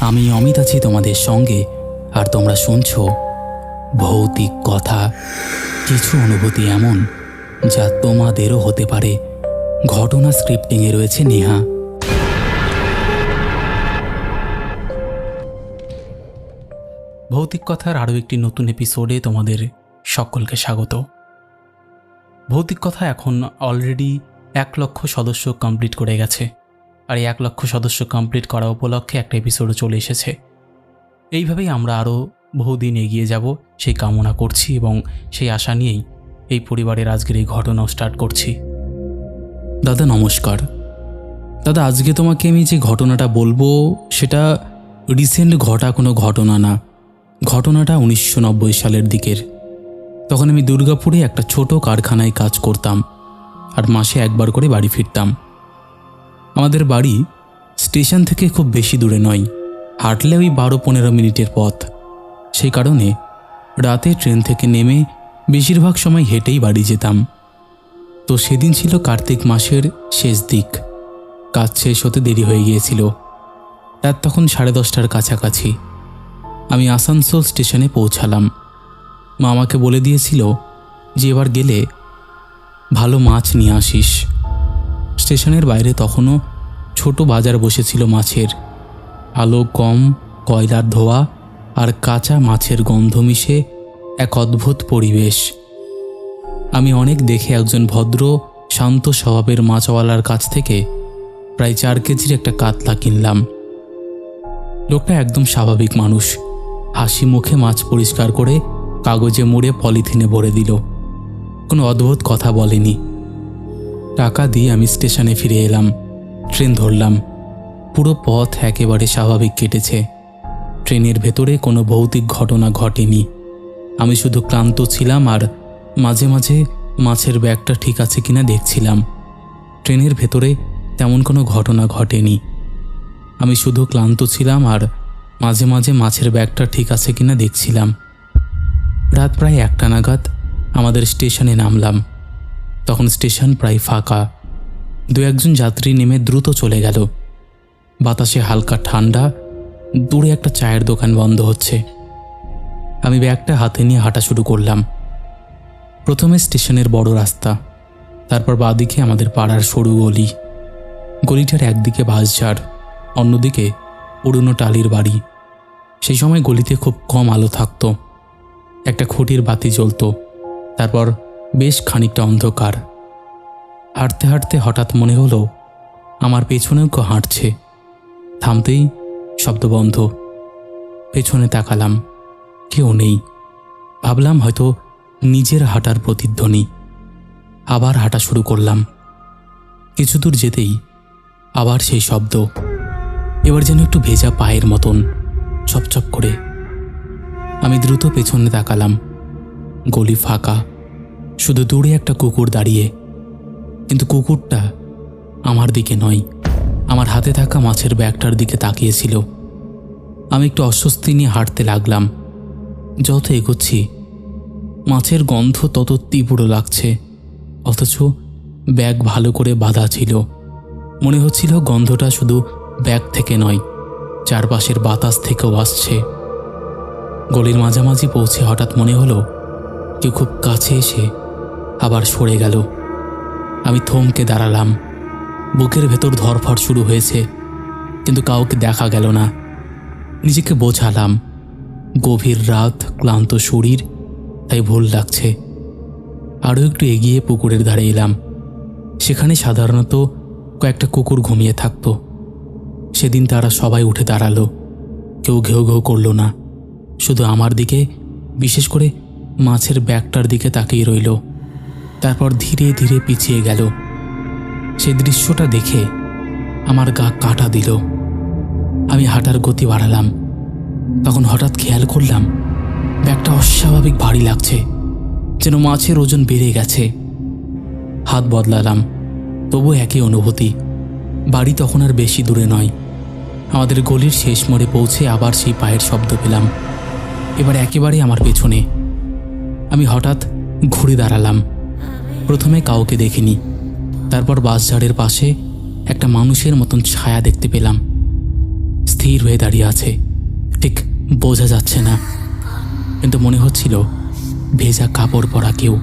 আমি অমিত আছি তোমাদের সঙ্গে, আর তোমরা শুনছো ভৌতিক কথা। কিছু অনুভূতি এমন যা তোমাদেরও হতে পারে। ঘটনা স্ক্রিপ্টিংয়ে রয়েছে নেহা। ভৌতিক কথার আরও একটি নতুন এপিসোডে তোমাদের সকলকে স্বাগত। ভৌতিক কথা এখন অলরেডি 1 লক্ষ সদস্য কমপ্লিট করে গেছে, আর এই 1 লক্ষ সদস্য কমপ্লিট করা উপলক্ষে একটা এপিসোডও চলে এসেছে। এইভাবেই আমরা আরও বহুদিন এগিয়ে যাব সেই কামনা করছি, এবং সেই আশা নিয়েই এই পরিবারের আজকের এই ঘটনাও স্টার্ট করছি। দাদা নমস্কার। দাদা, আজকে তোমাকে আমি যে ঘটনাটা বলবো সেটা রিসেন্ট ঘটা কোনো ঘটনা না। ঘটনাটা 1990 সালের দিকের। তখন আমি দুর্গাপুরে একটা ছোট কারখানায় কাজ করতাম, আর মাসে একবার করে বাড়ি ফিরতাম। আমাদের বাড়ি স্টেশন থেকে খুব বেশি দূরে নয়, হাঁটলে ওই 12-15 মিনিটের পথ। সেই কারণে রাতে ট্রেন থেকে নেমে বেশিরভাগ সময় হেঁটেই বাড়ি যেতাম। তো সেদিন ছিল কার্তিক মাসের শেষ দিক। কাজ শেষ হতে দেরি হয়ে গিয়েছিল। রাত তখন 10:30টার কাছাকাছি। আমি আসানসোল স্টেশনে পৌঁছালাম। মা আমাকে বলে দিয়েছিল যে এবার গেলে ভালো মাছ নিয়ে আসিস। স্টেশনের বাইরে তখনও ছোট বাজার বসেছিল মাছের। আলো কম, কয়লার ধোয়া আর কাঁচা মাছের গন্ধ মিশে এক অদ্ভুত পরিবেশ। আমি অনেক দেখে একজন ভদ্র শান্ত স্বভাবের মাছওয়ালার কাছ থেকে প্রায় 4 কেজির একটা কাতলা কিনলাম। লোকটা একদম স্বাভাবিক মানুষ। হাসি মুখে মাছ পরিষ্কার করে কাগজে মুড়ে পলিথিনে ভরে দিল। কোনো অদ্ভুত কথা বলেনি। টাকা দিয়ে আমি স্টেশনে ফিরে এলাম। ট্রেন ধরলাম। পুরো পথ একেবারে স্বাভাবিক কেটেছে। ট্রেনের ভেতরে কোনো ভৌতিক ঘটনা ঘটেনি। আমি শুধু ক্লান্ত ছিলাম, আর মাঝে মাঝে মাছের ব্যাগটা ঠিক আছে কিনা দেখছিলাম। ট্রেনের ভেতরে তেমন কোনো ঘটনা ঘটেনি। আমি শুধু ক্লান্ত ছিলাম, আর মাঝে মাঝে মাছের ব্যাগটা ঠিক আছে কিনা দেখছিলাম। রাত প্রায় 1টা নাগাদ আমাদের স্টেশনে নামলাম। তখন স্টেশন প্রায় ফাঁকা। 2-1 যাত্রী নেমে দ্রুত চলে গেল। বাতাসে হালকা ঠান্ডা। দূরে একটা চায়ের দোকান বন্ধ হচ্ছে। আমি ব্যাগটা হাতে নিয়ে হাঁটা শুরু করলাম। প্রথমে স্টেশনের বড় রাস্তা, তারপর বাঁদিকে আমাদের পাড়ার সরু গলি। গলিটার একদিকে বাঁশঝাড়, অন্যদিকে পুরনো টালির বাড়ি। সেই সময় গলিতে খুব কম আলো থাকতো। একটা খুঁটির বাতি জ্বলত। তারপর বেশ খানিকটা অন্ধকার। হাঁটতে হাঁটতে হঠাৎ মনে হলো আমার পেছনেও কেউ হাঁটছে। থামতেই শব্দ বন্ধ। পেছনে তাকালাম, কেউ নেই। ভাবলাম হয়তো নিজের হাঁটার প্রতিধ্বনি। আবার হাঁটা শুরু করলাম। কিছু দূর যেতেই আবার সেই শব্দ। এবার যেন একটু ভেজা পায়ের মতন, চপচপ করে। আমি দ্রুত পেছনে তাকালাম। গলি ফাঁকা, শুধু দূরে একটা কুকুর দাঁড়িয়ে। কিন্তু কুকুরটা আমার দিকে নয়, আমার হাতে থাকা মাছের ব্যাগটার দিকে তাকিয়েছিল। আমি একটু অস্বস্তি নিয়ে হাঁটতে লাগলাম। যত এগোচ্ছি মাছের গন্ধ তত তীব্র লাগছে, অথচ ব্যাগ ভালো করে বাঁধা ছিল। মনে হচ্ছিল গন্ধটা শুধু ব্যাগ থেকে নয়, চারপাশের বাতাস থেকেও আসছে। গলির মাঝামাঝি পৌঁছে হঠাৎ মনে হলো কেউ খুব কাছে এসে আবার সরে গেল। আমি থমকে দাঁড়ালাম। বুকের ভেতর ধরফর শুরু হয়েছে, কিন্তু কাউকে দেখা গেল না। নিজেকে বোঝালাম গভীর রাত, ক্লান্ত শরীর, তাই ভুল লাগছে। আরও একটু এগিয়ে পুকুরের ধারে এলাম। সেখানে সাধারণত কয়েকটা কুকুর ঘুমিয়ে থাকতো। সেদিন তারা সবাই উঠে দাঁড়ালো। কেউ ঘেউ ঘেউ করল না, শুধু আমার দিকে, বিশেষ করে মাছের ব্যাগটার দিকে তাকিয়ে রইল। তারপর ধীরে ধীরে পিছিয়ে গেল। সেই দৃশ্যটা দেখে আমার গা কাঁটা দিল। আমি হাঁটার গতি বাড়ালাম। তখন হঠাৎ খেয়াল করলাম ব্যাগটা অস্বাভাবিক ভারী লাগছে, যেন মাছের ওজন বেড়ে গেছে। হাত বদলালাম, তবু একই অনুভূতি। বাড়ি তখন আর বেশি দূরে নয়। আমাদের গলির শেষ মোড়ে পৌঁছে আবার সেই পায়ের শব্দ পেলাম, এবার একেবারে আমার পেছনে। আমি হঠাৎ ঘুরে দাঁড়ালাম। প্রথমে কাউকে দেখিনি, তারপর বাঁশঝাড়ের পাশে একটা মানুষের মতন ছায়া দেখতে পেলাম। স্থির হয়ে দাঁড়িয়ে আছে, ঠিক বোঝা যাচ্ছে না, কিন্তু মনে হচ্ছিল ভেজা কাপড় পরা কেউ।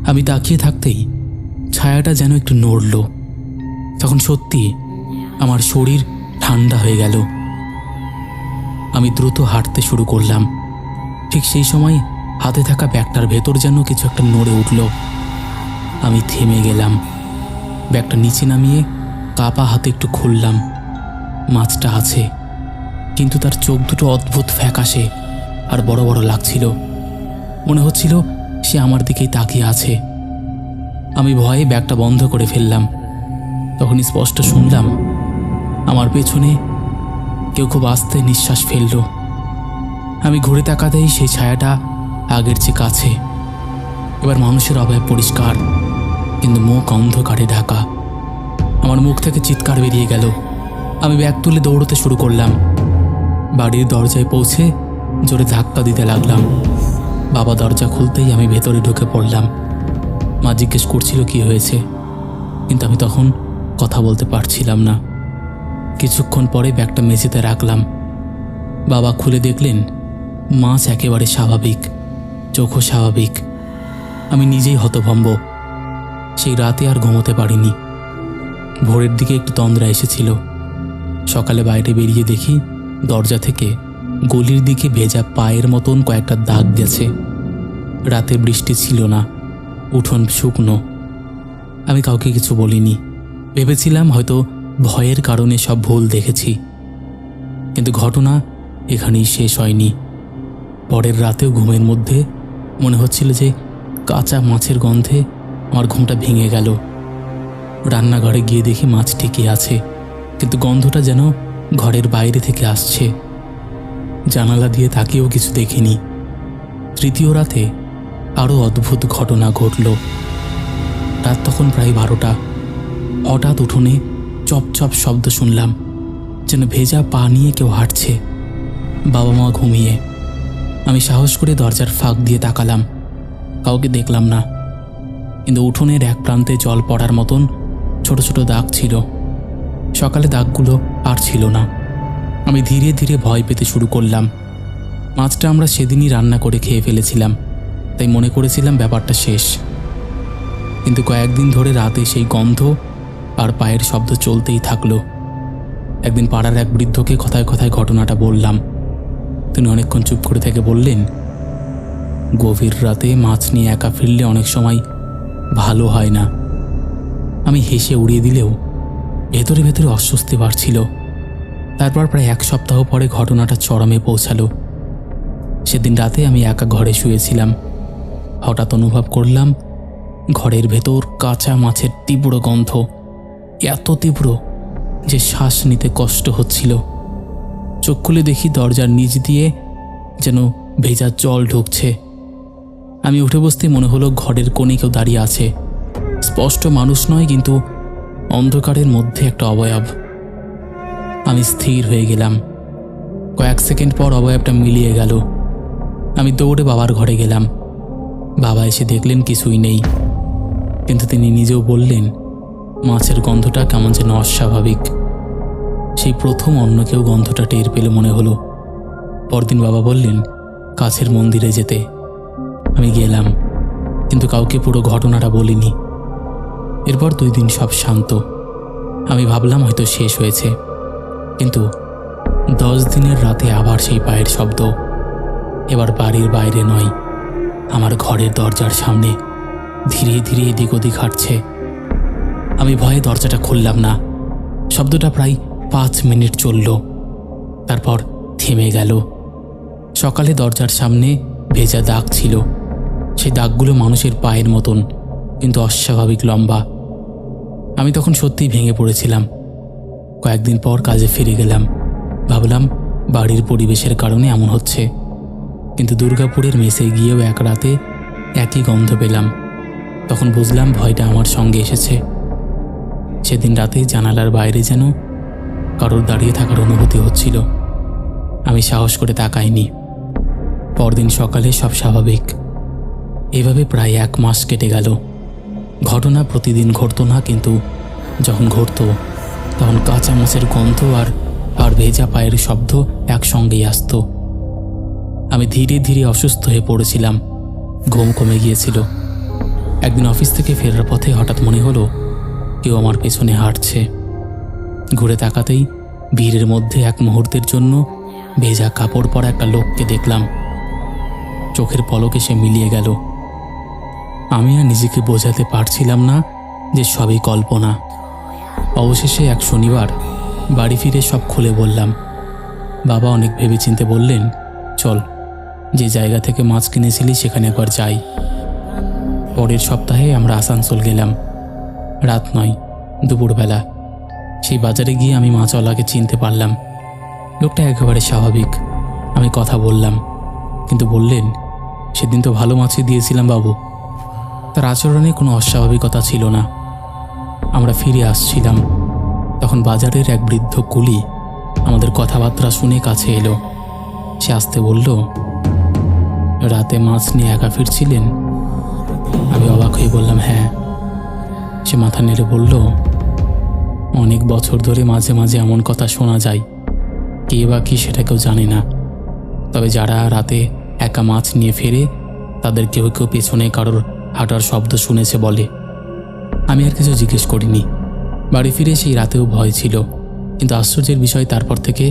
আমি তাকিয়ে থাকতেই ছায়াটা যেন একটু নড়ল। তখন সত্যি আমার শরীর ঠান্ডা হয়ে গেল। আমি দ্রুত হাঁটতে শুরু করলাম। ঠিক সেই সময় হাতে থাকা ব্যাগটার ভেতর যেন কিছু একটা নড়ে উঠল। আমি থেমে গেলাম। ব্যাগটা নিচে নামিয়ে কাপা হাতে একটু খুললাম। মাছটা আছে, কিন্তু তার চোখ দুটো অদ্ভুত ফ্যাকাশে আর বড় বড় লাগছিল। মনে হচ্ছিল সে আমার দিকেই তাকিয়ে আছে। আমি ভয়ে ব্যাগটা বন্ধ করে ফেললাম। তখনই স্পষ্ট শুনলাম আমার পেছনে কেউ খুব আস্তে নিঃশ্বাস ফেলল। আমি ঘুরে তাকাতেই সেই ছায়াটা আগের চেয়ে কাছে। এবার মানুষের অভাব পরিষ্কার, কিন্তু মুখ অন্ধকারে ঢাকা। আমার মুখ থেকে চিৎকার বেরিয়ে গেল। আমি ব্যাগ তুলে দৌড়তে শুরু করলাম। বাড়ির দরজায় পৌঁছে জোরে ধাক্কা দিতে লাগলাম। বাবা দরজা খুলতেই আমি ভেতরে ঢুকে পড়লাম। মা জিজ্ঞেস করছিল কি হয়েছে, কিন্তু আমি তখন কথা বলতে পারছিলাম না। কিছুক্ষণ পরে ব্যাগটা মেঝেতে রাখলাম। বাবা খুলে দেখলেন মাছ একেবারে স্বাভাবিক, চোখও স্বাভাবিক। আমি নিজেই হতভম্ব। সেই রাতে আর ঘুমোতে পারিনি। ভোরের দিকে একটু তন্দ্রা এসেছিল। সকালে বাইরে বেরিয়ে দেখি দরজা থেকে গলির দিকে ভেজা পায়ের মতন কয়েকটা দাগ গেছে। রাতে বৃষ্টি ছিল না, উঠোন শুকনো। আমি কাউকে কিছু বলিনি। ভেবেছিলাম হয়তো ভয়ের কারণে সব ভুল দেখেছি, কিন্তু ঘটনা এখানেই শেষ হয়নি। পরের রাতেও ঘুমের মধ্যে মনে হচ্ছিল যে কাঁচা মাছের গন্ধে আমার ঘুমটা ভেঙে গেল। রান্নাঘরে গিয়ে দেখি মাছ ঠিকই আছে, কিন্তু গন্ধটা যেন ঘরের বাইরে থেকে আসছে। জানালা দিয়ে তাকিয়েও কিছু দেখিনি। তৃতীয় রাতে আরও অদ্ভুত ঘটনা ঘটল। রাত তখন প্রায় 12টা। হঠাৎ উঠোনে চপচপ শব্দ শুনলাম, যেন ভেজা পা নিয়ে কেউ হাঁটছে। বাবা মা ঘুমিয়ে। আমি সাহস করে দরজার ফাঁক দিয়ে তাকালাম। কাউকে দেখলাম না, কিন্তু উঠোনের এক প্রান্তে জল পড়ার মতন ছোট ছোট দাগ ছিল। সকালে দাগগুলো আর ছিল না। আমি ধীরে ধীরে ভয় পেতে শুরু করলাম। মাছটা আমরা সেদিনই রান্না করে খেয়ে ফেলেছিলাম, তাই মনে করেছিলাম ব্যাপারটা শেষ। কিন্তু কয়েকদিন ধরে রাতে সেই গন্ধ আর পায়ের শব্দ চলতেই থাকলো। একদিন পাড়ার এক বৃদ্ধকে কথায় কথায় ঘটনাটা বললাম। তিনি অনেকক্ষণ চুপ করে থেকে বললেন, গভীর রাতে মাছ নিয়ে একা ফিরলে অনেক সময় ভালো হয় না। আমি হেসে উড়িয়ে দিলেও ভেতরে ভেতরে অস্বস্তি বাড়ছিল। তারপর প্রায় 1 সপ্তাহ পরে ঘটনাটা চরমে পৌঁছালো। সেদিন রাতে আমি একা ঘরে শুয়েছিলাম। হঠাৎ অনুভব করলাম ঘরের ভেতর কাঁচা মাছের তীব্র গন্ধ, এত তীব্র যে শ্বাস নিতে কষ্ট হচ্ছিল। চোখ খুলে দেখি দরজার নিচ দিয়ে যেন ভেজা জল ঢুকছে। আমি উঠে বসতে মনে হলো ঘরের কোণে কেউ দাঁড়িয়ে আছে। স্পষ্ট মানুষ নয়, কিন্তু অন্ধকারের মধ্যে একটা অবয়ব। আমি স্থির হয়ে গেলাম। কয়েক সেকেন্ড পর অবয়বটা মিলিয়ে গেল। আমি দৌড়ে বাবার ঘরে গেলাম। বাবা এসে দেখলেন কিছুই নেই, কিন্তু তিনি নিজেও বললেন মাছের গন্ধটা কেমন যেন অস্বাভাবিক। সেই প্রথম অন্য কেউ গন্ধটা টের পেল মনে হলো। পরদিন বাবা বললেন কাছের মন্দিরে যেতে। আমি গেলাম, কিন্তু কাউকে পুরো ঘটনাটা বলিনি। এরপর 2 দিন সব শান্ত। আমি ভাবলাম হয়তো শেষ হয়েছে, কিন্তু 10 দিনের রাতে আবার সেই পায়ের শব্দ। এবার বাড়ির বাইরে নয়, আমার ঘরের দরজার সামনে ধীরে ধীরে এদিক ওদিক হাঁটছে। আমি ভয়ে দরজাটা খুললাম না। শব্দটা প্রায় 5 মিনিট চলল, তারপর থেমে গেল। সকালে দরজার সামনে ভেজা দাগ ছিল। সেই দাগগুলো মানুষের পায়ের মতন, কিন্তু অস্বাভাবিক লম্বা। আমি তখন সত্যিই ভেঙে পড়েছিলাম। কয়েকদিন পর কাজে ফিরে গেলাম। ভাবলাম বাড়ির পরিবেশের কারণে এমন হচ্ছে, কিন্তু দুর্গাপুরের মেসে গিয়েও এক রাতে একই গন্ধ পেলাম। তখন বুঝলাম ভয়টা আমার সঙ্গে এসেছে। সেদিন রাতে জানালার বাইরে যেন কারোর দাঁড়িয়ে থাকার অনুভূতি হচ্ছিল। আমি সাহস করে তাকাইনি। পরদিন সকালে সব স্বাভাবিক। এভাবে প্রায় 1 মাস কেটে গেল। ঘটনা প্রতিদিন ঘটতো না, কিন্তু যখন ঘটতো তখন কাঁচা মাছের গন্ধ আর আর ভেজা পায়ের শব্দ একসঙ্গেই আসত। আমি ধীরে ধীরে অসুস্থ হয়ে পড়েছিলাম, ঘুম কমে গিয়েছিল। একদিন অফিস থেকে ফেরার পথে হঠাৎ মনে হলো কেউ আমার পেছনে হাঁটছে। ঘুরে তাকাতেই ভিড়ের মধ্যে এক মুহূর্তের জন্য ভেজা কাপড় পরা একটা লোককে দেখলাম। চোখের পলকে সে মিলিয়ে গেল। আমি আর নিজেকে বোঝাতে পারছিলাম না যে সবই কল্পনা। অবশেষে এক শনিবার বাড়ি ফিরে সব খুলে বললাম। বাবা অনেক ভেবেচিন্তে বললেন, চল, যে জায়গা থেকে মাছ কিনেছিলি সেখানে একবার যাই। পরের সপ্তাহে আমরা আসানসোল গেলাম। রাত নয়, দুপুরবেলা। সেই বাজারে গিয়ে আমি মাছওয়ালাকে চিনতে পারলাম। লোকটা একেবারে স্বাভাবিক। আমি কথা বললাম, কিন্তু বললেন, সেদিন তো ভালো মাছই দিয়েছিলাম বাবু। তার আচরণে কোনো অস্বাভাবিকতা ছিল না। আমরা ফিরে আসছিলাম, তখন বাজারের এক বৃদ্ধ কুলি আমাদের কথাবার্তা শুনে কাছে এলো। সে আসতে বলল, রাতে মাছ নিয়ে একা ফিরছিলেন? আমি অবাক হয়ে বললাম, হ্যাঁ। সে মাথা নেড়ে বলল, অনেক বছর ধরে মাঝে মাঝে এমন কথা শোনা যায়, কে বা কি সেটা কেউ জানে না। তবে যারা রাতে একা মাছ নিয়ে ফেরে তাদের কেউ কেউ পেছনে কারোর হাঁটার শব্দ শুনেছে বলে। আমি আর কিছু জিজ্ঞেস করিনি। বাড়ি ফিরে সেই রাতেও ভয় ছিল, কিন্তু আশ্চর্যের বিষয় তারপর থেকে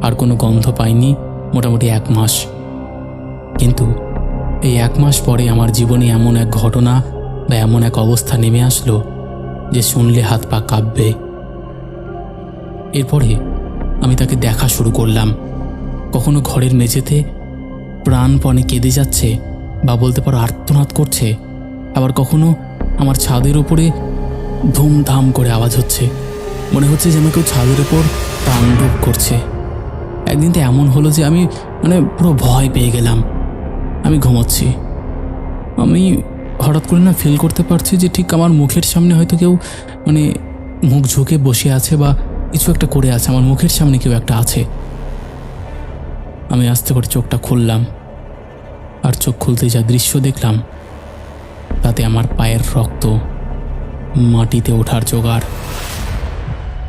আর কোনো গন্ধ পাইনি মোটামুটি 1 মাস। কিন্তু এই 1 মাস পরে আমার জীবনে এমন এক ঘটনা বা এমন এক অবস্থা নেমে আসলো যে শুনলে হাত পা কাঁপবে। এরপরে আমি তাকে দেখা শুরু করলাম। কখনো ঘরের মেঝেতে প্রাণপণে কেঁদে যাচ্ছে বা বলতে পারো আর্তনাদ করছে, আবার কখনো আমার ছাদের উপরে ধুমধাম করে আওয়াজ হচ্ছে। মনে হচ্ছে যেন কেউ ছাদের উপর তাণ্ডব করছে। একদিন তো এমন হলো যে আমি পুরো ভয় পেয়ে গেলাম। আমি ঘুমোচ্ছি, আমি হঠাৎ করে না ফিল করতে পারছি যে ঠিক আমার মুখের সামনে হয়তো কেউ মুখ ঝুঁকে বসে আছে বা কিছু একটা করে আছে। আমার মুখের সামনে কেউ একটা আছে। আমি আস্তে করে চোখটা খুললাম, আর চোখ খুলতে যা দৃশ্য দেখলাম তাতে আমার পায়ের রক্ত মাটিতে ওঠার জোগাড়।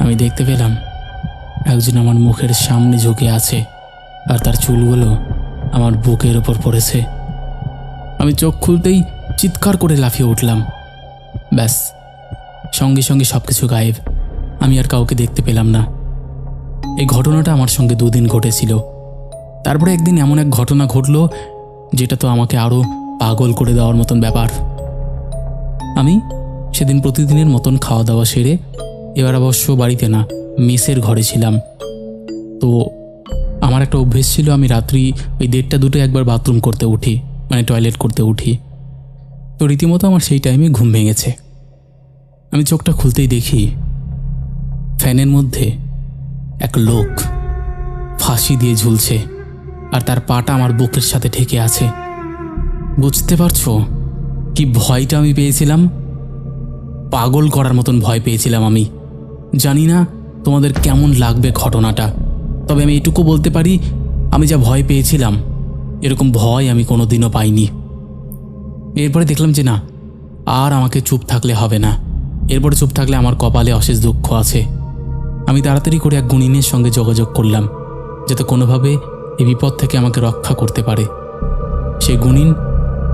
আমি দেখতে পেলাম একজন আমার মুখের সামনে ঝুঁকে আছে, আর তার চুলগুলো আমার বুকের ওপর পড়েছে। আমি চোখ খুলতেই চিৎকার করে লাফিয়ে উঠলাম। ব্যাস, সঙ্গে সঙ্গে সব কিছু গায়েব। আমি আর কাউকে দেখতে পেলাম না। এই ঘটনাটা আমার সঙ্গে 2 দিন ঘটেছিল। তারপরে একদিন এমন এক ঘটনা ঘটল যেটা তো আমাকে আরও পাগল করে দেওয়ার মতন ব্যাপার। আমি সেদিন প্রতিদিনের মতন খাওয়া দাওয়া সেরে, এবার অবশ্য বাড়িতে না, মেসের ঘরে ছিলাম। তো আমার একটা অভ্যেস ছিল, আমি রাত্রি ওই 1:30-2 একবার বাথরুম করতে উঠি, টয়লেট করতে উঠি। তো রীতিমতো আমার সেই টাইমে ঘুম ভেঙেছে। আমি চোখটা খুলতেই দেখি ফ্যানের মধ্যে এক লোক ফাঁসি দিয়ে ঝুলছে, আর তার পাটা আমার বুকের সাথে ঠেকে আছে। বুঝতে পারছো কি ভয়টা আমি পেয়েছিলাম? পাগল করার মতন ভয় পেয়েছিলাম আমি। জানি না তোমাদের কেমন লাগবে ঘটনাটা, তবে আমি এটুকু বলতে পারি, আমি যা ভয় পেয়েছিলাম এরকম ভয় আমি কোনোদিনও পাইনি। এরপরে দেখলাম যে না, আর আমাকে চুপ থাকলে হবে না। এরপরে চুপ থাকলে আমার কপালে অশেষ দুঃখ আছে। আমি তাড়াতাড়ি করে এক গুণিনের সঙ্গে যোগাযোগ করলাম, যাতে কোনোভাবে এই বিপদ থেকে আমাকে রক্ষা করতে পারে। সেই গুণিন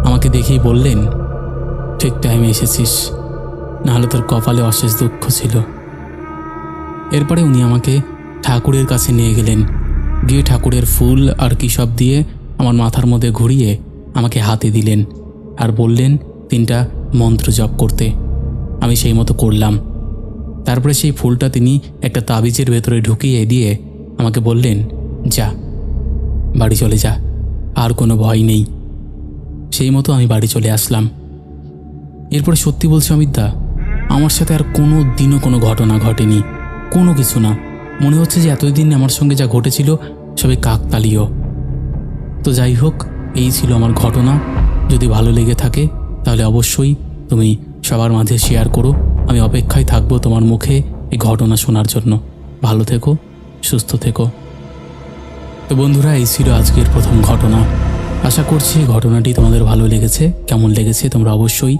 আমাকে দেখেই বললেন, ঠিক টাইমে এসেছিস, নাহলে তোর কপালে অশেষ দুঃখ ছিল। এরপরে উনি আমাকে ঠাকুরের কাছে নিয়ে গেলেন। গিয়ে ঠাকুরের ফুল আর কী সব দিয়ে আমার মাথার মধ্যে ঘুরিয়ে আমাকে হাতে দিলেন, আর বললেন 3টা মন্ত্র জপ করতে। আমি সেই মতো করলাম। তারপরে সেই ফুলটা তিনি একটা তাবিজের ভেতরে ঢুকিয়ে দিয়ে আমাকে বললেন, যা, বাড়ি চলে যা, আর কোনো ভয় নেই। সেই মতো আমি বাড়ি চলে আসলাম। এরপরে সত্যি বলছি অমিতদা, আমার সাথে আর কোনো দিনও কোনো ঘটনা ঘটেনি, কোনো কিছু না। মনে হচ্ছে যে এতদিন আমার সঙ্গে যা ঘটেছিল সবই কাকতালীয়। তো যাই হোক, এই ছিল আমার ঘটনা। যদি ভালো লেগে থাকে তাহলে অবশ্যই তুমি সবার মাঝে শেয়ার করো। আমি অপেক্ষায় থাকবো তোমার মুখে এই ঘটনা শোনার জন্য। ভালো থেকো, সুস্থ থেকো। তো বন্ধুরা, এই ছিল আজকের প্রথম ঘটনা। আশা করছি ঘটনাটি তোমাদের ভালো লেগেছে। কেমন লেগেছে তোমরা অবশ্যই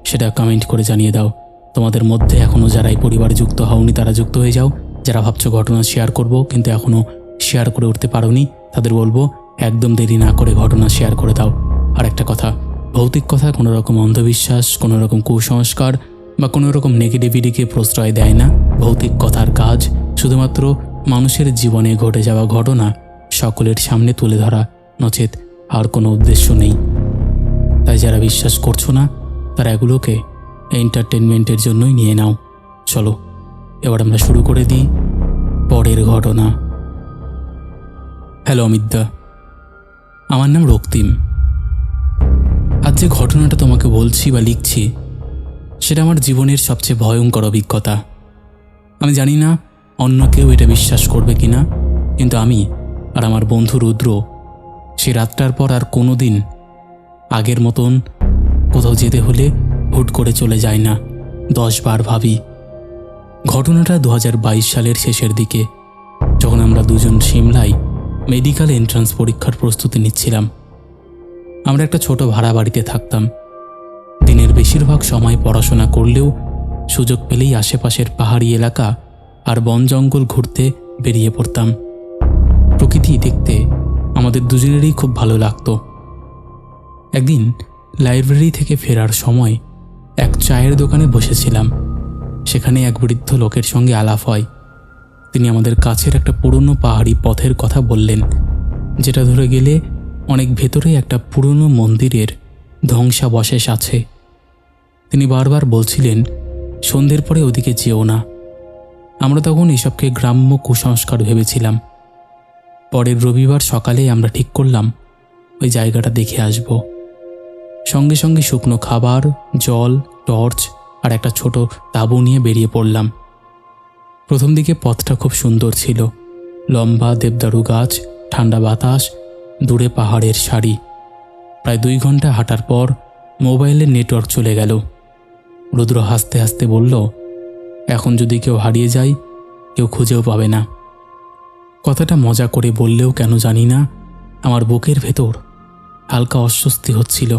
সেটা কমেন্ট করে জানিয়ে দাও। তোমাদের মধ্যে এখনও যারা এই পরিবারে যুক্ত হওনি তারা যুক্ত হয়ে যাও। যারা ভাবছো ঘটনা শেয়ার করব কিন্তু এখনও শেয়ার করে উঠতে পারোনি, তাদের বলবো একদম দেরি না করে ঘটনা শেয়ার করে দাও। আর একটা কথা, ভৌতিক কথা কোনো রকম অন্ধবিশ্বাস, কোনো রকম কুসংস্কার বা কোনো রকম নেগেটিভিটিকে প্রশ্রয় দেয় না। ভৌতিক কথার কাজ শুধুমাত্র মানুষের জীবনে ঘটে যাওয়া ঘটনা সকলের সামনে তুলে ধরা, নচেত আর কোনো উদ্দেশ্য নেই। তাই যারা বিশ্বাস করছো না তারা এগুলোকে এন্টারটেনমেন্টের জন্যই নিয়ে নাও। চলো এবার আমরা শুরু করে দিই পরের ঘটনা। হ্যালো অমিতদা, আমার নাম রক্তিম। আজ যে ঘটনাটা তোমাকে বলছি বা লিখছি সেটা আমার জীবনের সবচেয়ে ভয়ঙ্কর অভিজ্ঞতা। আমি জানি না অন্য কেউ এটা বিশ্বাস করবে কিনা, কিন্তু আমি আর আমার বন্ধু রুদ্র সে রাতটার পর আর কোনো দিন আগের মতন কোথাও যেতে হলে হুট করে চলে যায় না, 10 বার ভাবি। ঘটনাটা 2022 সালের শেষের দিকে, যখন আমরা দুজন সিমলায় মেডিকেল এন্ট্রান্স পরীক্ষার প্রস্তুতি নিচ্ছিলাম। আমরা একটা ছোট ভাড়া বাড়িতে থাকতাম। দিনের বেশিরভাগ সময় পড়াশোনা করলেও সুযোগ পেলেই আশেপাশের পাহাড়ি এলাকা আর বন জঙ্গল ঘুরতে বেরিয়ে পড়তাম। প্রকৃতি দেখতে আমাদের দুজনেরই খুব ভালো লাগতো। একদিন লাইব্রেরি থেকে ফেরার সময় এক চায়ের দোকানে বসেছিলাম। সেখানে এক বৃদ্ধ লোকের সঙ্গে আলাপ হয়। তিনি আমাদের কাছের একটা পুরনো পাহাড়ি পথের কথা বললেন, যেটা ধরে গেলে অনেক ভেতরে একটা পুরনো মন্দিরের ধ্বংসাবশেষ আছে। তিনি বারবার বলছিলেন সন্ধ্যের পরে ওদিকে যেও না। আমরা তখন এসবকে গ্রাম্য কুসংস্কার ভেবেছিলাম। পরের রবিবার সকালে আমরা ঠিক করলাম ওই জায়গাটা দেখে আসব। সঙ্গে সঙ্গে শুকনো খাবার, জল, টর্চ আর একটা ছোট তাঁবু নিয়ে বেরিয়ে পড়লাম। প্রথম দিকে পথটা খুব সুন্দর ছিল, লম্বা দেবদারু গাছ, ঠান্ডা বাতাস, দূরে পাহাড়ের সারি। প্রায় 2 ঘন্টা হাঁটার পর মোবাইলের নেটওয়ার্ক চলে গেল। রুদ্র হাসতে হাসতে বলল, এখন যদি কেউ হারিয়ে যায় কেউ খুঁজেও পাবে না। কথাটা মজা করে বললেও কেন জানি না আমার বুকের ভেতর হালকা অস্বস্তি হচ্ছিল।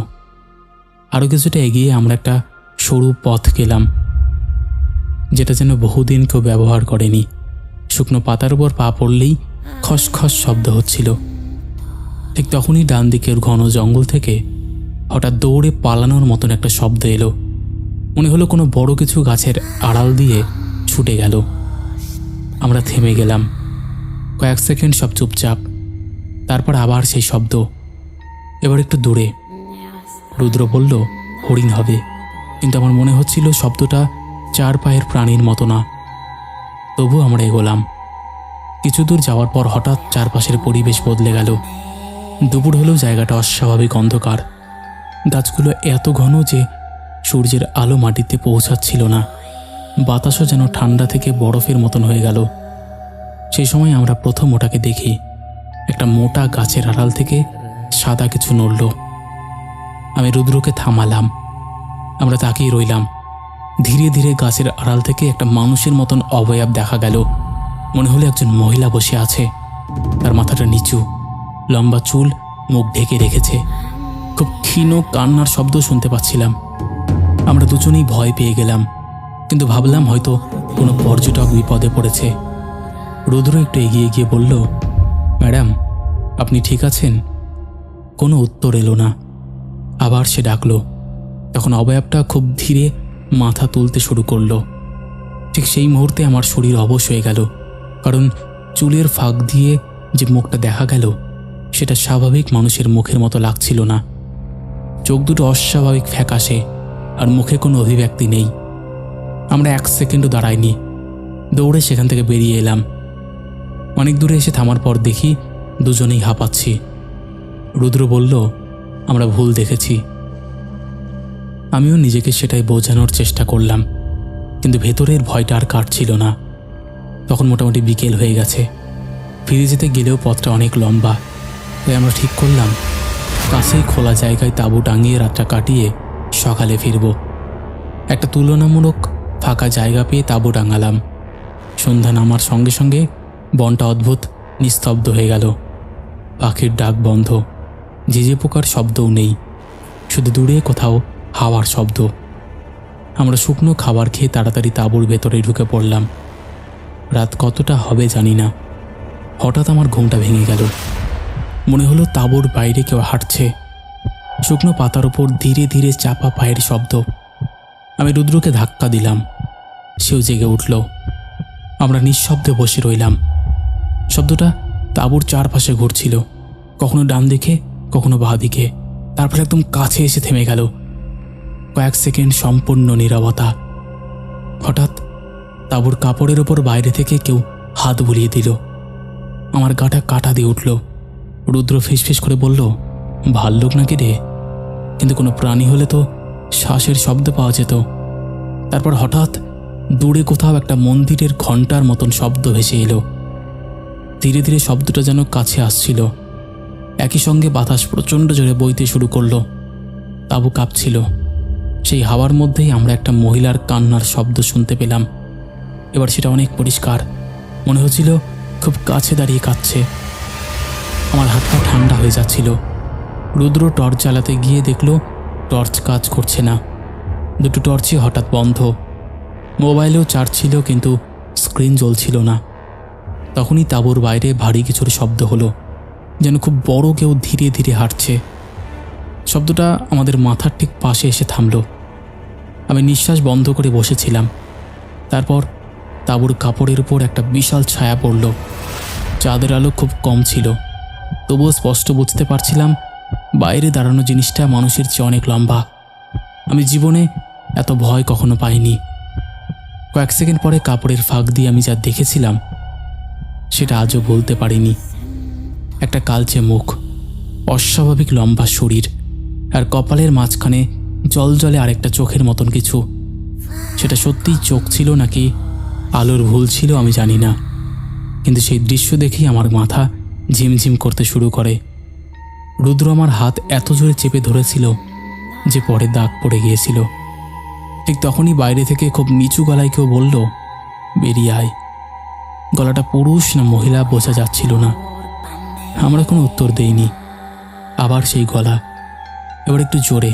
আরও কিছুটা এগিয়ে আমরা একটা সরু পথ গেলাম, যেটা যেন বহুদিন কেউ ব্যবহার করেনি। শুকনো পাতার উপর পা পড়লেই খসখস শব্দ হচ্ছিল। ঠিক তখনই ডান দিকের ঘন জঙ্গল থেকে হঠাৎ দৌড়ে পালানোর মতন একটা শব্দ এলো। মনে হলো কোনো বড় কিছু গাছের আড়াল দিয়ে ছুটে গেল। আমরা থেমে গেলাম। কয়েক সেকেন্ড সব চুপচাপ, তারপর আবার সেই শব্দ, এবার একটু দূরে। রুদ্র বলল হরিণ হবে, কিন্তু আমার মনে হচ্ছিল শব্দটা 4 পায়ের প্রাণীর মতো না। তবু আমরা এগোলাম। কিছু দূর যাওয়ার পর হঠাৎ চারপাশের পরিবেশ বদলে গেল। দুপুর হলেও জায়গাটা অস্বাভাবিক অন্ধকার। গাছগুলো এত ঘন যে সূর্যের আলো মাটিতে পৌঁছাচ্ছিল না। বাতাসও যেন ঠান্ডা থেকে বরফের মতন হয়ে গেল। সেই সময় আমরা প্রথম ওটাকে দেখি। একটা মোটা গাছের আড়াল থেকে সাদা কিছু নড়ল। আমি রুদ্রকে থামালাম। আমরা তাকিয়ে রইলাম। ধীরে ধীরে গাছের আড়াল থেকে একটা মানুষের মতন অবয়ব দেখা গেল। মনে হলো একজন মহিলা বসে আছে। তার মাথাটা নিচু, লম্বা চুল, মুখ ঢেকে রেখেছে। খুব ক্ষীণ কান্নার শব্দ শুনতে পাচ্ছিলাম। আমরা দুজনেই ভয় পেয়ে গেলাম, কিন্তু ভাবলাম হয়তো কোনো পর্যটক বিপদে পড়েছে। রুদ্র একটু এগিয়ে গিয়ে বলল, ম্যাডাম আপনি ঠিক আছেন? কোনো উত্তর এলো না। আবার সে ডাকলো। তখন অবয়বটা খুব ধীরে মাথা তুলতে শুরু করলো। ঠিক সেই মুহূর্তে আমার শরীর অবশ হয়ে গেল, কারণ চুলের ফাঁক দিয়ে যে মুখটা দেখা গেল সেটা স্বাভাবিক মানুষের মুখের মতো লাগছিল না। চোখ দুটো অস্বাভাবিক ফ্যাকাশে, আর মুখে কোনো অভিব্যক্তি নেই। আমরা 1 সেকেন্ডও দাঁড়াইনি, দৌড়ে সেখান থেকে বেরিয়ে এলাম। অনেক দূরে এসে থামার পর দেখি দুজনেই হাঁপাচ্ছি। রুদ্র বলল, আমরা ভুল দেখেছি। আমিও নিজেকে সেটাই বোঝানোর চেষ্টা করলাম, কিন্তু ভেতরের ভয়টা আর কাটছিল না। তখন মোটামুটি বিকেল হয়ে গেছে। ফিরে যেতে গেলেও পথটা অনেক লম্বা, তাই আমরা ঠিক করলাম কাছেই খোলা জায়গায় তাঁবু টাঙিয়ে রাতটা কাটিয়ে সকালে ফিরব। একটা তুলনামূলক ফাঁকা জায়গা পেয়ে তাঁবু টাঙালাম। সন্ধ্যা নামার সঙ্গে সঙ্গে বনটা অদ্ভুত নিস্তব্ধ হয়ে গেল। পাখির ডাক বন্ধ, ঝিঝে পোকার শব্দও নেই, শুধু দূরে কোথাও হাওয়ার শব্দ। আমরা শুকনো খাবার খেয়ে তাড়াতাড়ি তাঁবুর ভেতরে ঢুকে পড়লাম। রাত কতটা হবে জানি না, হঠাৎ আমার ঘুমটা ভেঙে গেল। মনে হলো তাঁবুর বাইরে কেউ হাঁটছে। শুকনো পাতার উপর ধীরে ধীরে চাপা পায়ের শব্দ। আমি রুদ্রকে ধাক্কা দিলাম, সেও জেগে উঠল। আমরা নিঃশব্দে বসে রইলাম। শব্দটা তাঁবুর চারপাশে ঘুরছিল, কখনো ডান দিকে, কখনো বাঁ দিকে, তারপর একদম কাছে এসে থেমে গেল। কয়েক সেকেন্ড সম্পূর্ণ নীরবতা। হঠাৎ তাঁবুর কাপড়ের ওপর বাইরে থেকে কেউ হাত বুলিয়ে দিল। আমার গাটা কাটা দিয়ে উঠল। রুদ্র ফিসফিস করে বলল, ভাল্লুক নাকি রে? কিন্তু কোনো প্রাণী হলে তো শ্বাসের শব্দ পাওয়া যেত। তারপর হঠাৎ দূরে কোথাও একটা মন্দিরের ঘণ্টার মতন শব্দ ভেসে এলো। ধীরে ধীরে শব্দটা যেন কাছে আসছিল। একই সঙ্গে বাতাস প্রচণ্ড জোরে বইতে শুরু করলো। তাঁবু কাঁপছিল। সেই হাওয়ার মধ্যেই আমরা একটা মহিলার কান্নার শব্দ শুনতে পেলাম। এবার সেটা অনেক পরিষ্কার, মনে হচ্ছিল খুব কাছে দাঁড়িয়ে কাঁদছে। আমার হাত পা ঠান্ডা হয়ে যাচ্ছিল। রুদ্র টর্চ জ্বালাতে গিয়ে দেখল টর্চ কাজ করছে না। দুটো টর্চই হঠাৎ বন্ধ। মোবাইলেও চার্জ ছিল, কিন্তু স্ক্রিন জ্বলছিল না। তখনই তাঁবুর বাইরে ভারী কিছুর শব্দ হলো, যেন খুব বড় কেউ ধীরে ধীরে হাঁটছে। শব্দটা আমাদের মাথার ঠিক পাশে এসে থামল। আমি নিঃশ্বাস বন্ধ করে বসেছিলাম। তারপর তাঁবুর কাপড়ের উপর একটা বিশাল ছায়া পড়ল। চাঁদের আলো খুব কম ছিল, তবুও স্পষ্ট বুঝতে পারছিলাম বাইরে দাঁড়ানো জিনিসটা মানুষের চেয়ে অনেক লম্বা। আমি জীবনে এত ভয় কখনো পাইনি। কয়েক সেকেন্ড পরে কাপড়ের ফাঁক দিয়ে আমি যা দেখেছিলাম সেটা আজও বলতে পারিনি। একটা কালচে মুখ, অস্বাভাবিক লম্বা শরীর, আর কপালের মাঝখানে জলজলে আরেকটা চোখের মতন কিছু। সেটা সত্যিই চোখ ছিল নাকি আলোর ভুল ছিল আমি জানি না, কিন্তু সেই দৃশ্য দেখেই আমার মাথা ঝিমঝিম করতে শুরু করে। রুদ্র আমার হাত এত জোরে চেপে ধরেছিল যে পরে দাগ পড়ে গিয়েছিল। ঠিক তখনই বাইরে থেকে খুব নিচু গলায় কেউ বলল, বেরিয়ে আয়। গলাটা পুরুষ না মহিলা বোঝা যাচ্ছিল না। আমরা কোনো উত্তর দেইনি। আবার সেই গলা, এবার একটু জোরে,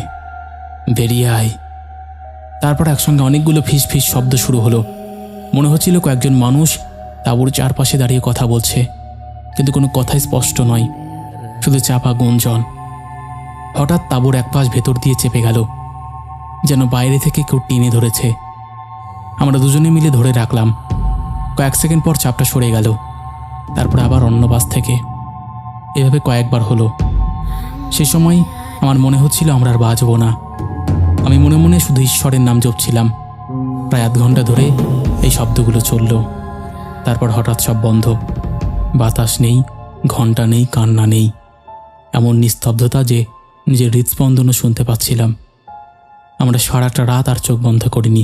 বেরিয়ে আয়। তারপর একসঙ্গে অনেকগুলো ফিস ফিস শব্দ শুরু হলো। মনে হচ্ছিল কয়েকজন মানুষ তাঁবুর চারপাশে দাঁড়িয়ে কথা বলছে, কিন্তু কোনো কথাই স্পষ্ট নয়, শুধু চাপা গুঞ্জন। হঠাৎ তাঁবুর এক পাশ ভেতর দিয়ে চেপে গেল, যেন বাইরে থেকে কেউ টেনে ধরেছে। আমরা দুজনে মিলে ধরে রাখলাম। কয়েক সেকেন্ড পর চাপটা সরে গেল, তারপর আবার অন্য পাশ থেকে। এভাবে কয়েকবার হলো। সে সময় আমার মনে হচ্ছিল আমরা আর বাঁচব না। আমি মনে মনে শুধু ঈশ্বরের নাম জপছিলাম। প্রায় আধ ঘন্টা ধরে এই শব্দগুলো চলল। তারপর হঠাৎ সব বন্ধ। বাতাস নেই, ঘন্টা নেই, কান্না নেই। এমন নিস্তব্ধতা যে নিজের হৃদস্পন্দনও শুনতে পাচ্ছিলাম। আমরা সারাটা রাত আর চোখ বন্ধ করিনি।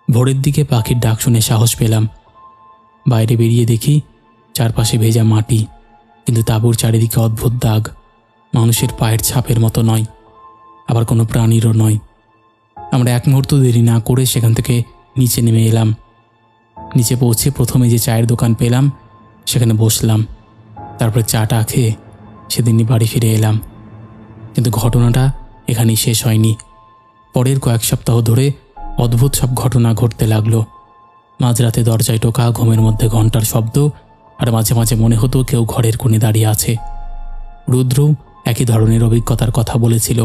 ভোরের দিকে পাখির ডাক শুনে সাহস পেলাম। বাইরে বেরিয়ে দেখি চারপাশে ভেজা মাটি, কিন্তু তাঁবুর চারিদিকে অদ্ভুত দাগ। মানুষের পায়ের ছাপের মতো নয়, আবার কোনো প্রাণীরও নয়। আমরা এক মুহূর্ত দেরি না করে সেখান থেকে নিচে নেমে এলাম। নিচে পৌঁছে প্রথমে যে চায়ের দোকান পেলাম সেখানে বসলাম। তারপরে চাটা খেয়ে সেদিনই বাড়ি ফিরে এলাম। কিন্তু ঘটনাটা এখানেই শেষ হয়নি। পরের কয়েক সপ্তাহ ধরে অদ্ভুত সব ঘটনা ঘটতে লাগলো। মাঝরাতে দরজায় টোকা, ঘুমের মধ্যে ঘন্টার শব্দ, আর মাঝে মাঝে মনে হতো কেউ ঘরের কোণে দাঁড়িয়ে আছে। রুদ্র একই ধরনের অভিজ্ঞতার কথা বলেছিল।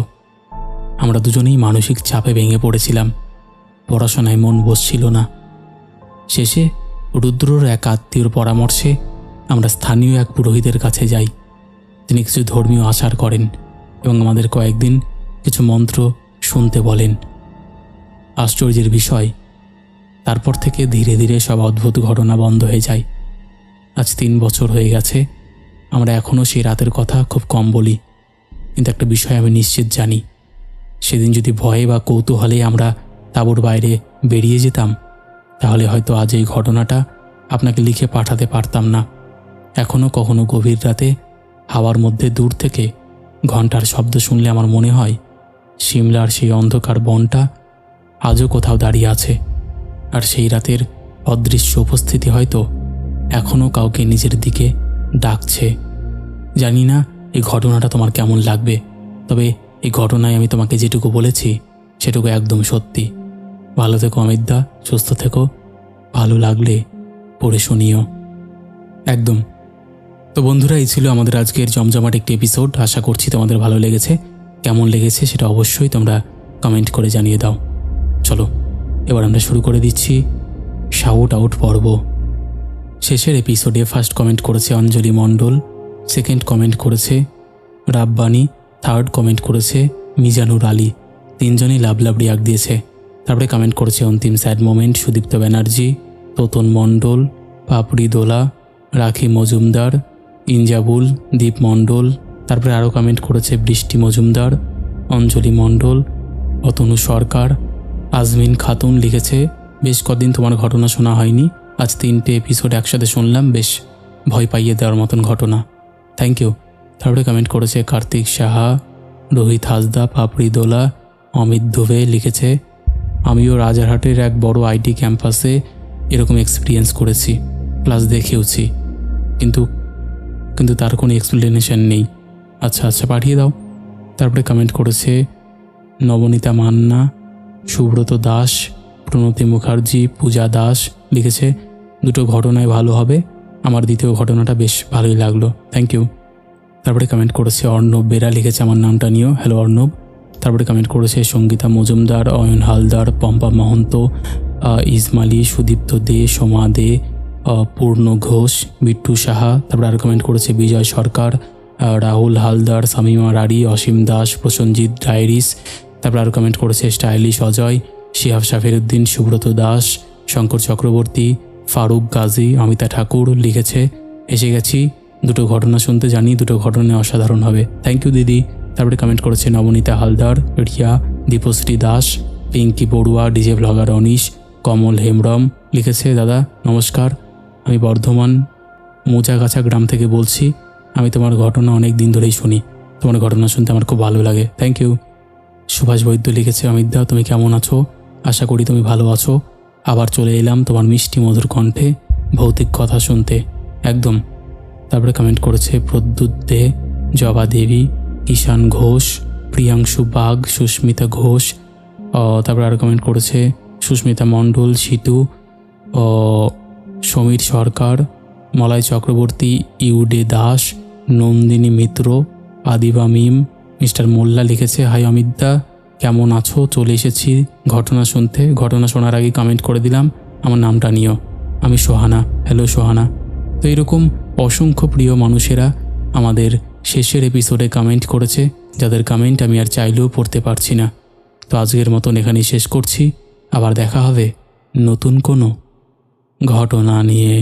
আমরা দুজনেই মানসিক চাপে ভেঙে পড়েছিলাম। পড়াশোনায় মন বসছিল না। শেষে রুদ্রর এক আত্মীয়র পরামর্শে আমরা স্থানীয় এক পুরোহিতের কাছে যাই। তিনি কিছু ধর্মীয় আচার করেন এবং আমাদের কয়েকদিন কিছু মন্ত্র শুনতে বলেন। আশ্চর্যের বিষয়, তারপর থেকে ধীরে ধীরে সব অদ্ভুত ঘটনা বন্ধ হয়ে যায়। আজ 3 বছর হয়ে গেছে। আমরা এখনও সেই রাতের কথা খুব কম বলি, কিন্তু একটা বিষয় আমি নিশ্চিত জানি, সেদিন যদি ভয়ে বা কৌতূহলে আমরা তাঁবুর বাইরে বেরিয়ে যেতাম, তাহলে হয়তো আজ এই ঘটনাটা আপনাকে লিখে পাঠাতে পারতাম না। এখনও কখনো গভীর রাতে হাওয়ার মধ্যে দূর থেকে ঘন্টার শব্দ শুনলে আমার মনে হয় সিমলার সেই অন্ধকার বনটা আজও কোথাও দাঁড়িয়ে আছে, আর সেই রাতের অদৃশ্য উপস্থিতি হয়তো এখনও কাউকে নিজের দিকে ডাকছে। জানি না এই ঘটনাটা তোমার কেমন লাগবে, তবে এই ঘটনায় আমি তোমাকে যেটুকু বলেছি সেটুকু একদম সত্যি। ভালো থেকো অমিতদা, সুস্থ থেকো। ভালো লাগলে পড়ে শুনিও। একদম। তো বন্ধুরা, এই ছিল আমাদের আজকের জমজমাট একটি এপিসোড। আশা করছি তোমাদের ভালো লেগেছে। কেমন লেগেছে সেটা অবশ্যই তোমরা কমেন্ট করে জানিয়ে দাও। চলো এবার আমরা শুরু করে দিচ্ছি শাউট আউট পর্ব। শেষের এপিসোডে ফার্স্ট কমেন্ট করেছে অঞ্জলি মণ্ডল, সেকেন্ড কমেন্ট করেছে রাব্বানি, থার্ড কমেন্ট করেছে মিজানুর আলী। তিনজনই লাভ লাভ রিয়াক্ট দিয়েছে। তারপরে কমেন্ট করেছে অন্তিম স্যাড মোমেন্ট সুদীপ্ত ব্যানার্জি, তোতন মণ্ডল, পাপড়ি দোলা, রাখি মজুমদার, ইনজাবুল, দীপ মণ্ডল। তারপরে আরও কমেন্ট করেছে বৃষ্টি মজুমদার, অঞ্জলি মণ্ডল, অতনু সরকার, আজমিন খাতুন। লিখেছে বেশ কদিন তোমার ঘটনা শোনা হয়নি, আজ 3টে এপিসোড একসাথে শুনলাম, বেশ ভয় পাইয়ে দেওয়ার মতন ঘটনা, থ্যাংক ইউ। তারপরে কমেন্ট করেছে কার্তিক সাহা, রোহিত হাসদা, পাপড়ি দোলা, অমিত দুবে। লিখেছে আমিও রাজারহাটের এক বড় আইটি ক্যাম্পাসে এরকম এক্সপিরিয়েন্স করেছি, ক্লাস দেখেওছি, কিন্তু তার কোনো এক্সপ্লেনেশন নেই। আচ্ছা আচ্ছা পাঠিয়ে দাও। তারপরে কমেন্ট করেছে নবনীতা মান্না, সুব্রত দাস, প্রণতি মুখার্জি, পূজা দাস। লিখেছে দুটো ঘটনায় ভালো হবে, আমার দ্বিতীয় ঘটনাটা বেশ ভালোই লাগলো, থ্যাংক ইউ। তারপরে কমেন্ট করেছে অর্ণব বেরা। লিখেছে আমার নামটা নিও, হ্যালো অর্ণব। তারপরে কমেন্ট করেছে সঙ্গীতা মজুমদার, অয়ন হালদার, পম্পা মহন্ত, ইসমালি, সুদীপ্ত দে, সোমা দে, পূর্ণ ঘোষ, বিট্টু সাহা। তারপরে আর কমেন্ট করেছে বিজয় সরকার, রাহুল হালদার, শামিমা রাড়ি, অসীম দাস, প্রসঞ্জিৎ ডায়েরিস। তারপরে আর কমেন্ট করেছে স্টাইলিশ অজয়, শিহাব শাফিরউদ্দিন, সুব্রত দাস, শঙ্কর চক্রবর্তী, ফারুক গাজী, অমিতা ঠাকুর। লিখেছে এসে গেছি, দুটো ঘটনা শুনতে জানি, দুটো ঘটনা অসাধারণ হবে, থ্যাংক ইউ দিদি। তারপরে কমেন্ট করেছে নবনীতা হালদার, রিয়া, দীপশ্রী দাস, পিঙ্কি বড়ুয়া, ডিজে ব্লগার অনিশ, কমল হেমব্রম। লিখেছে দাদা নমস্কার, আমি বর্ধমান মোচাগাছা গ্রাম থেকে বলছি, আমি তোমার ঘটনা অনেক দিন ধরেই শুনি, তোমার ঘটনা শুনতে আমার খুব ভালো লাগে, থ্যাংক ইউ। সুভাষ বৈদ্য লিখেছে অমিত দা তুমি কেমন আছো, আশা করি তুমি ভালো আছো, আবার চলে এলাম তোমার মিষ্টি মধুর কণ্ঠে ভৌতিক কথা শুনতে, একদম। তারপরে কমেন্ট করেছে প্রদ্যুৎ দে, জবা দেবী, ঈশান ঘোষ, প্রিয়াংশু বাগ, সুস্মিতা ঘোষ। তারপরে আর কমেন্ট করেছে সুস্মিতা মণ্ডল, সিতু, সমীর সরকার, মলয় চক্রবর্তী, ইউডে দাস, নন্দিনী মিত্র, আদিবা মিম, মিস্টার মোল্লা। লিখেছে হাই অমিত দা কেমন আছো, চলে এসেছি ঘটনা শুনতে, ঘটনা শোনার আগে কমেন্ট করে দিলাম, আমার নামটা নিও, আমি সোহানা, হ্যালো সোহানা। তো এরকম অসংখ্য প্রিয় মানুষেরা আমাদের শেষের এপিসোডে কমেন্ট করেছে, যাদের কমেন্ট আমি আর চাইলেও পড়তে পারছি না। তো আজকের মতন এখানেই শেষ করছি, আবার দেখা হবে নতুন কোনো ঘটনা নিয়ে।